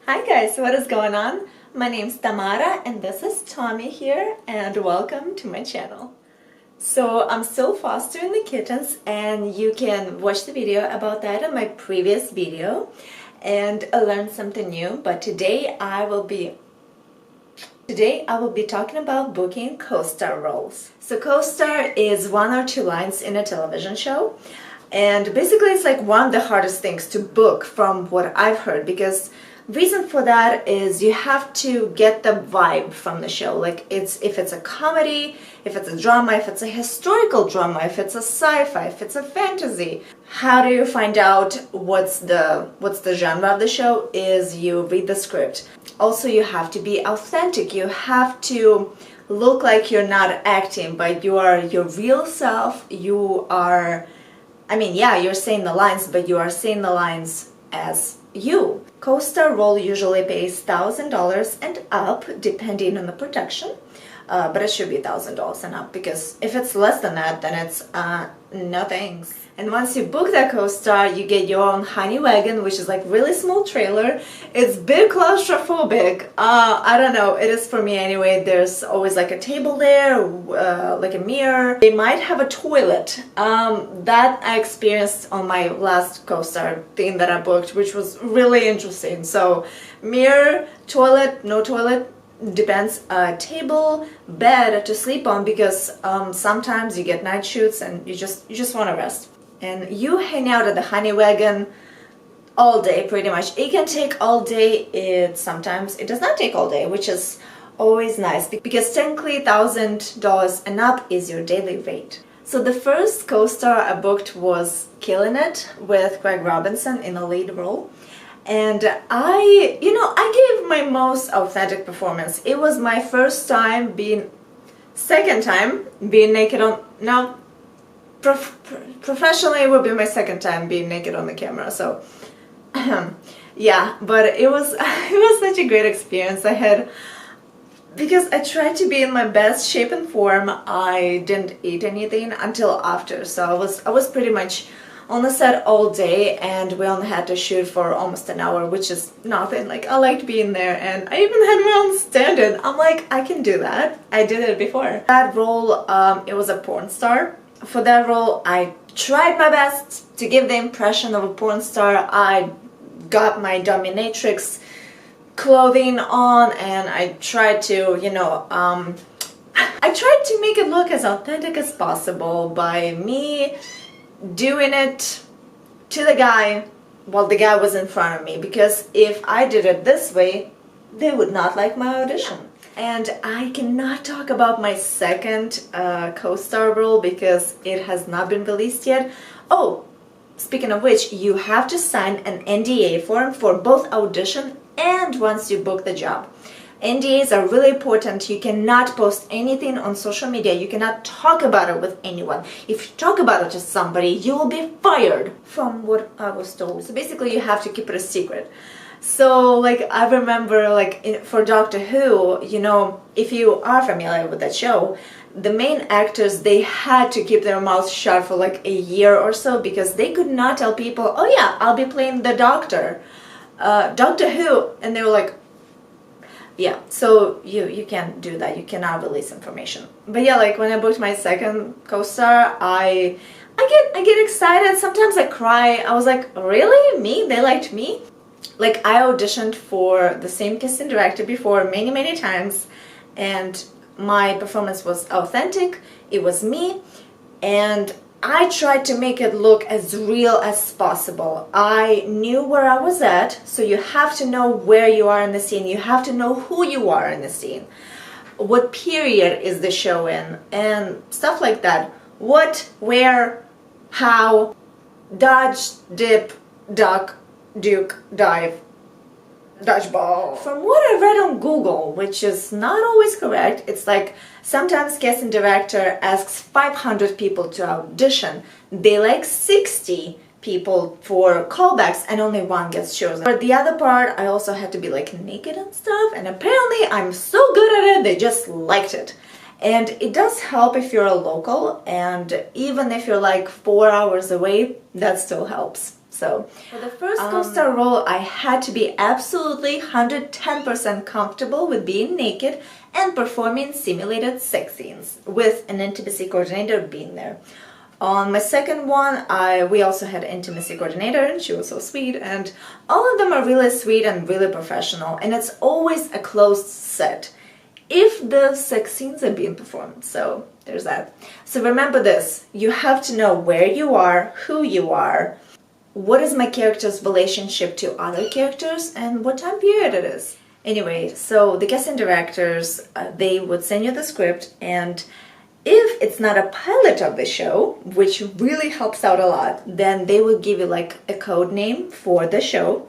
Hi guys, what is going on? My name's Tamara and this is Tommy here and welcome to my channel. So I'm still fostering the kittens and you can watch the video about that in my previous video and learn something new, but today I will be talking about booking co-star roles. So co-star is one or two lines in a television show, and basically it's like one of the hardest things to book from what I've heard, because reason for that is you have to get the vibe from the show. Like if it's a comedy, if it's a drama, if it's a historical drama, if it's a sci-fi, if it's a fantasy. How do you find out what's the genre of the show? Is you read the script. Also, you have to be authentic. You have to look like you're not acting, but you are your real self. You are, yeah, you're saying the lines, but you are saying the lines as you. Co-star role usually pays $1,000 and up, depending on the production. But it should be $1,000 and up, because if it's less than that, then it's no thanks. And once you book that co-star, you get your own honey wagon, which is like really small trailer. It's bit claustrophobic. I don't know, it is for me anyway. There's always like a table there, like a mirror. They might have a toilet. That I experienced on my last co-star thing that I booked, which was really interesting. So mirror, toilet, no toilet, depends. Table, bed to sleep on, because sometimes you get night shoots and you just want to rest. And you hang out at the honey wagon all day pretty much. It can take all day. Sometimes it does not take all day, which is always nice, because technically $1,000 and up is your daily rate. So the first co-star I booked was Killing It with Craig Robinson in the lead role. And I gave my most authentic performance. It was my second time being naked on, no, professionally it would be my second time being naked on the camera, so yeah, but it was such a great experience. Because I tried to be in my best shape and form. I didn't eat anything until after, so I was pretty much on the set all day, and we only had to shoot for almost an hour, which is nothing. Like, I liked being there, and I even had my own stand-in. I'm like, I can do that. I did it before. That role, it was a porn star. For that role, I tried my best to give the impression of a porn star. I got my dominatrix clothing on, and I tried to, I tried to make it look as authentic as possible by me doing it to the guy while the guy was in front of me, because if I did it this way, they would not like my audition. And I cannot talk about my second co-star role because it has not been released yet. Oh, speaking of which, you have to sign an NDA form for both audition and once you book the job. NDAs are really important. You cannot post anything on social media. You cannot talk about it with anyone. If you talk about it to somebody, you will be fired, from what I was told. So basically you have to keep it a secret. So like, I remember like for Doctor Who, if you are familiar with that show, the main actors, they had to keep their mouths shut for like a year or so, because they could not tell people, oh yeah, I'll be playing the Doctor, Doctor Who, and they were like, yeah, so you can't do that. You cannot release information. But yeah, like when I booked my second co-star, I get excited. Sometimes I cry. I was like, really? Me? They liked me? Like, I auditioned for the same casting director before many times, and my performance was authentic. It was me, and I tried to make it look as real as possible. I knew where I was at, so you have to know where you are in the scene. You have to know who you are in the scene. What period is the show in, and stuff like that. What, where, how, dodge, dip, duck, duke, dive, dodgeball. From what I read on Google, which is not always correct, it's like sometimes casting director asks 500 people to audition. They like 60 people for callbacks and only one gets chosen. For the other part, I also had to be like naked and stuff, and apparently I'm so good at it, they just liked it. And it does help if you're a local, and even if you're like 4 hours away, that still helps. So for the first co-star role, I had to be absolutely 110% comfortable with being naked and performing simulated sex scenes with an intimacy coordinator being there. On my second one, we also had an intimacy coordinator, and she was so sweet, and all of them are really sweet and really professional, and it's always a closed set if the sex scenes are being performed. So there's that. So remember this, you have to know where you are, who you are, what is my character's relationship to other characters, and what time period it is. Anyway, so the casting directors, they would send you the script, and if it's not a pilot of the show, which really helps out a lot, then they will give you like a code name for the show.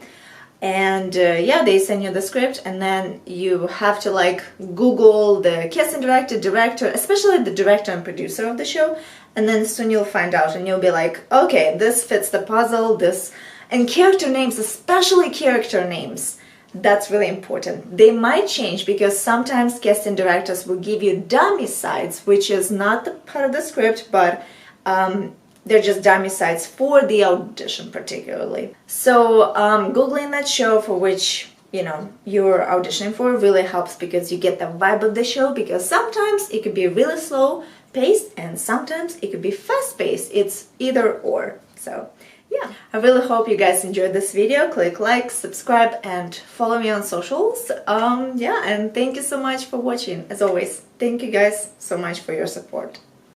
And yeah, they send you the script, and then you have to like Google the casting director, especially the director and producer of the show, and then soon you'll find out and you'll be like, okay, this fits the puzzle, this. And character names, especially character names, that's really important. They might change because sometimes casting directors will give you dummy sides, which is not the part of the script, but they're just dummy sides for the audition particularly. So Googling that show for which you're auditioning for really helps because you get the vibe of the show, because sometimes it could be really slow paced and sometimes it could be fast paced. It's either or. So yeah, I really hope you guys enjoyed this video. Click like, subscribe, and follow me on socials. Yeah, and thank you so much for watching. As always, thank you guys so much for your support.